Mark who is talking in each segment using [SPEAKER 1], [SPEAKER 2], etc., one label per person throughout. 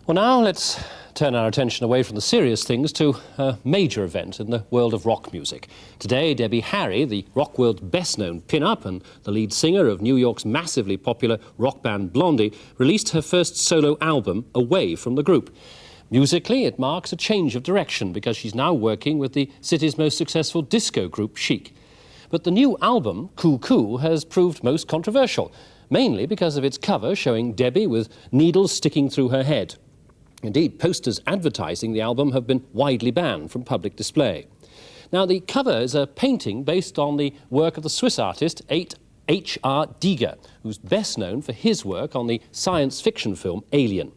[SPEAKER 1] Well, now let's turn our attention away from the serious things to a major event in the world of rock music. Today, Debbie Harry, the rock world's best-known pin-up and the lead singer of New York's massively popular rock band Blondie, released her first solo album away from the group. Musically, it marks a change of direction because she's now working with the city's most successful disco group, Chic. But the new album, KooKoo, has proved most controversial, mainly because of its cover showing Debbie with needles sticking through her head. Indeed, posters advertising the album have been widely banned from public display. Now, the cover is a painting based on the work of the Swiss artist H.R. Giger, who's best known for his work on the science fiction film Alien.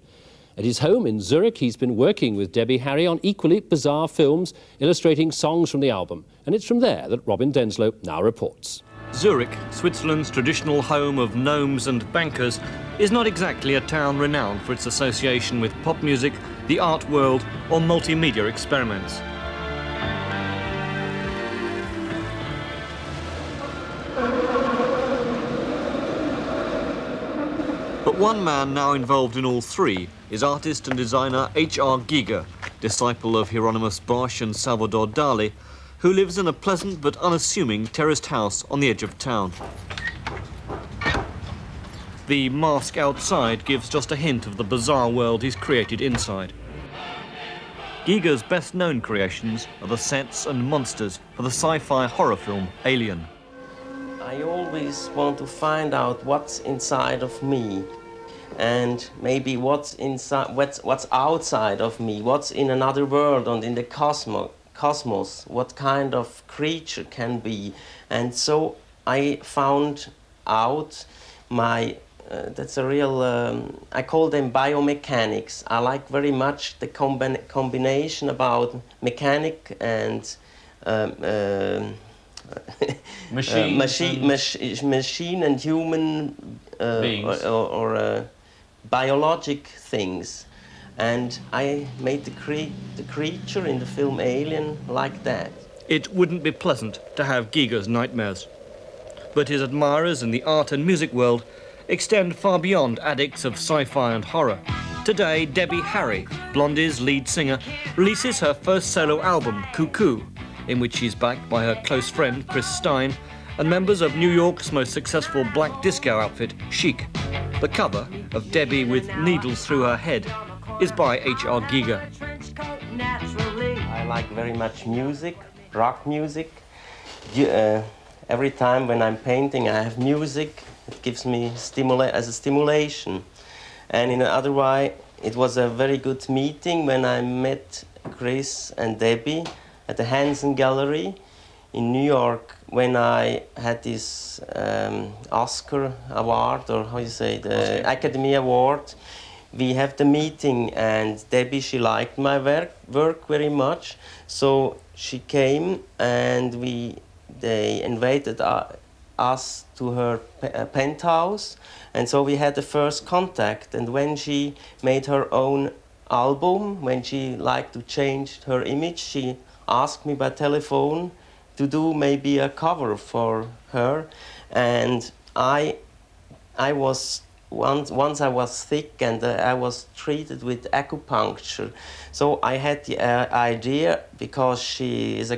[SPEAKER 1] At his home in Zurich, he's been working with Debbie Harry on equally bizarre films illustrating songs from the album. And it's from there that Robin Denselow now reports.
[SPEAKER 2] Zurich, Switzerland's traditional home of gnomes and bankers, is not exactly a town renowned for its association with pop music, the art world, or multimedia experiments. But one man now involved in all three is artist and designer H.R. Giger, disciple of Hieronymus Bosch and Salvador Dali, who lives in a pleasant but unassuming terraced house on the edge of town. The mask outside gives just a hint of the bizarre world he's created inside. Giger's best-known creations are the sets and monsters for the sci-fi horror film Alien.
[SPEAKER 3] I always want to find out what's inside of me, and maybe what's inside, what's outside of me, what's in another world and in the cosmos, what kind of creature can be. And so I found out that's a real, I call them biomechanics. I like very much the combination about mechanic and machine and human or biologic things. And I made the creature in the film Alien like that.
[SPEAKER 2] It wouldn't be pleasant to have Giger's nightmares. But his admirers in the art and music world extend far beyond addicts of sci-fi and horror. Today, Debbie Harry, Blondie's lead singer, releases her first solo album, KooKoo, in which she's backed by her close friend Chris Stein and members of New York's most successful black disco outfit, Chic. The cover of Debbie with needles through her head is by H.R. Giger.
[SPEAKER 3] I like very much music, rock music. Every time when I'm painting, I have music. It gives me as a stimulation. And in another way, it was a very good meeting when I met Chris and Debbie at the Hansen Gallery in New York when I had this Oscar award, or how you say, the Academy Award. We have the meeting, and Debbie, she liked my work very much, so she came and they invited us to her penthouse, and so we had the first contact. And when she made her own album, when she liked to change her image, she asked me by telephone to do maybe a cover for her. And I was once I was sick, and I was treated with acupuncture. So I had the idea, because she is the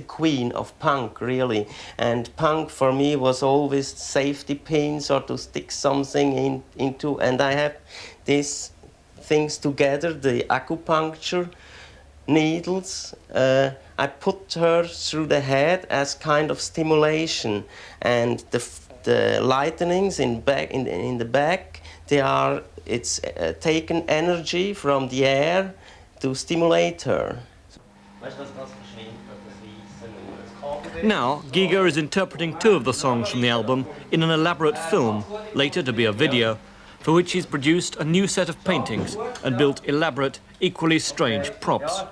[SPEAKER 3] queen of punk, really. And punk for me was always safety pins or to stick something into. And I have these things together, the acupuncture needles. I put her through the head as kind of stimulation. And the lightnings in the back, it's taken energy from the air to stimulate her.
[SPEAKER 2] Now, Giger is interpreting two of the songs from the album in an elaborate film, later to be a video, for which he's produced a new set of paintings and built elaborate, equally strange props.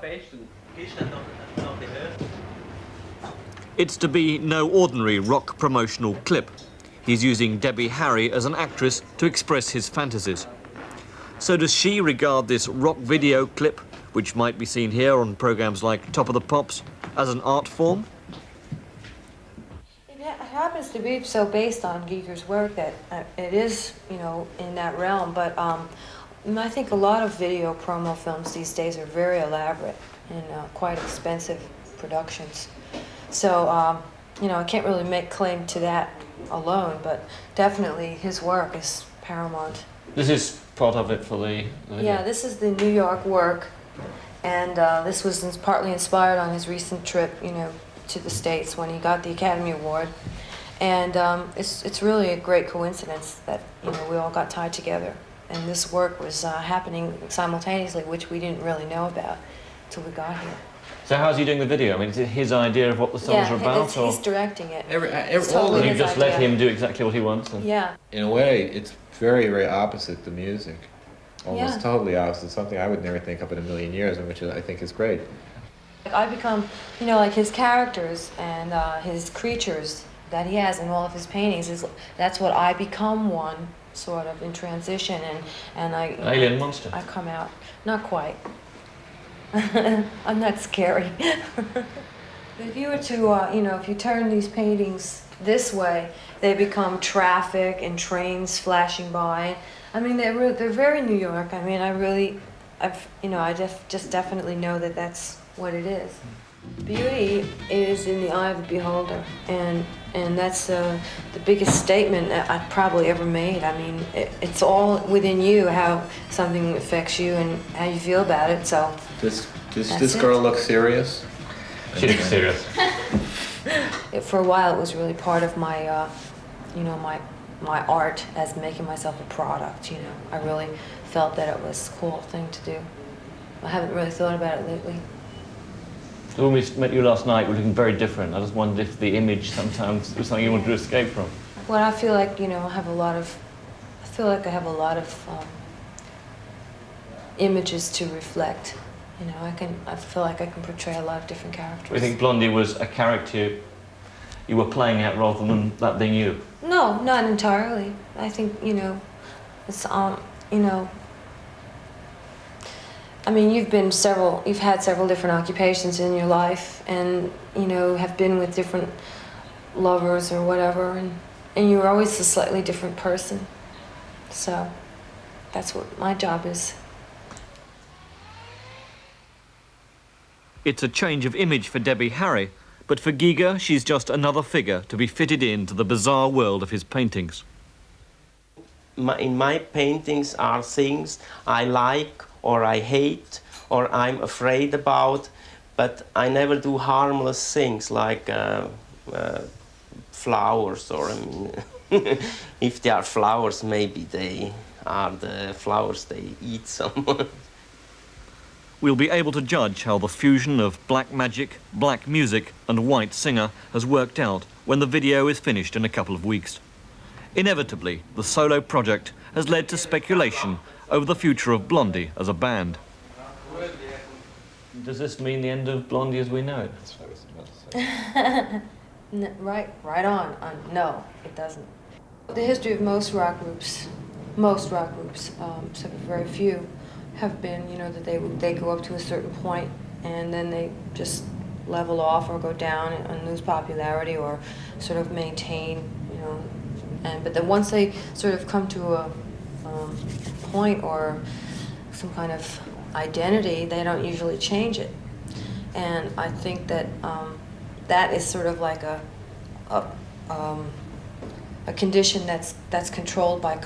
[SPEAKER 2] It's to be no ordinary rock promotional clip. He's using Debbie Harry as an actress to express his fantasies. So does she regard this rock video clip, which might be seen here on programmes like Top of the Pops, as an art form?
[SPEAKER 4] It happens to be so based on Giger's work that it is, in that realm. But I think a lot of video promo films these days are very elaborate and quite expensive productions. So, you know, I can't really make claim to that alone, but definitely his work is paramount.
[SPEAKER 2] This is part of it for the video.
[SPEAKER 4] Yeah, this is the New York work, and this was partly inspired on his recent trip, you know, to the States when he got the Academy Award. And it's really a great coincidence that, you know, we all got tied together. And this work was happening simultaneously, which we didn't really know about until we got here.
[SPEAKER 2] So how's he doing the video? I mean, is it his idea of what the songs are about?
[SPEAKER 4] Yeah, he's directing it.
[SPEAKER 5] It's
[SPEAKER 4] totally
[SPEAKER 2] You
[SPEAKER 4] his
[SPEAKER 2] just let
[SPEAKER 4] idea.
[SPEAKER 2] him do exactly what he wants? And...
[SPEAKER 4] Yeah.
[SPEAKER 5] In a way, it's very, very opposite the music. Almost
[SPEAKER 4] Yeah.
[SPEAKER 5] totally opposite. Something I would never think of in a million years, and which I think is great.
[SPEAKER 4] I become, you know, like his characters and his creatures that he has in all of his paintings, that's what I become one, sort of, in transition, and I...
[SPEAKER 2] An alien monster.
[SPEAKER 4] I come out. Not quite. I'm not scary. If you were to, you know, if you turn these paintings this way, they become traffic and trains flashing by. I mean, they're very New York. I mean, I just definitely know that that's what it is. Beauty is in the eye of the beholder, and that's the biggest statement that I've probably ever made. I mean, it's all within you, how something affects you and how you feel about it. So
[SPEAKER 5] Does
[SPEAKER 4] That's
[SPEAKER 5] this
[SPEAKER 4] it.
[SPEAKER 5] girl look serious?
[SPEAKER 2] She looks serious.
[SPEAKER 4] for a while, it was really part of my, you know, my art as making myself a product. You know, I really felt that it was a cool thing to do. I haven't really thought about it lately.
[SPEAKER 2] When we met you last night, we were looking very different. I just wondered if the image sometimes was something you wanted to escape from.
[SPEAKER 4] Well, I feel like, you know, I have a lot of images to reflect. You know, I feel like I can portray a lot of different characters.
[SPEAKER 2] We think Blondie was a character you were playing out rather than that being you.
[SPEAKER 4] No, not entirely. I think, you know, it's, you know, I mean, you've had several different occupations in your life, and, you know, have been with different lovers or whatever, and you're always a slightly different person. So that's what my job is.
[SPEAKER 2] It's a change of image for Debbie Harry, but for Giger, she's just another figure to be fitted into the bizarre world of his paintings.
[SPEAKER 3] In my paintings are things I like or I hate or I'm afraid about, but I never do harmless things like flowers, or I mean, if they are flowers, maybe they are the flowers they eat someone.
[SPEAKER 2] We'll be able to judge how the fusion of black magic, black music and white singer has worked out when the video is finished in a couple of weeks. Inevitably, the solo project has led to speculation over the future of Blondie as a band. Does this mean the end of Blondie as we know it?
[SPEAKER 5] That's what I was about to say.
[SPEAKER 4] Right on. No, it doesn't. The history of most rock groups, except for very few, have been, you know, that they go up to a certain point and then they just level off or go down and lose popularity or sort of maintain, you know. But then once they sort of come to a point or some kind of identity, they don't usually change it. And I think that that is sort of like a condition that's controlled by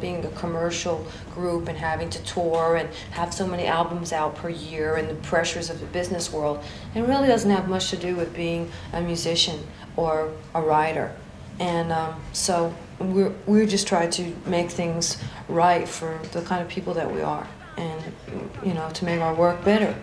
[SPEAKER 4] being a commercial group and having to tour and have so many albums out per year and the pressures of the business world. It really doesn't have much to do with being a musician or a writer. And so we just try to make things right for the kind of people that we are, and, you know, to make our work better.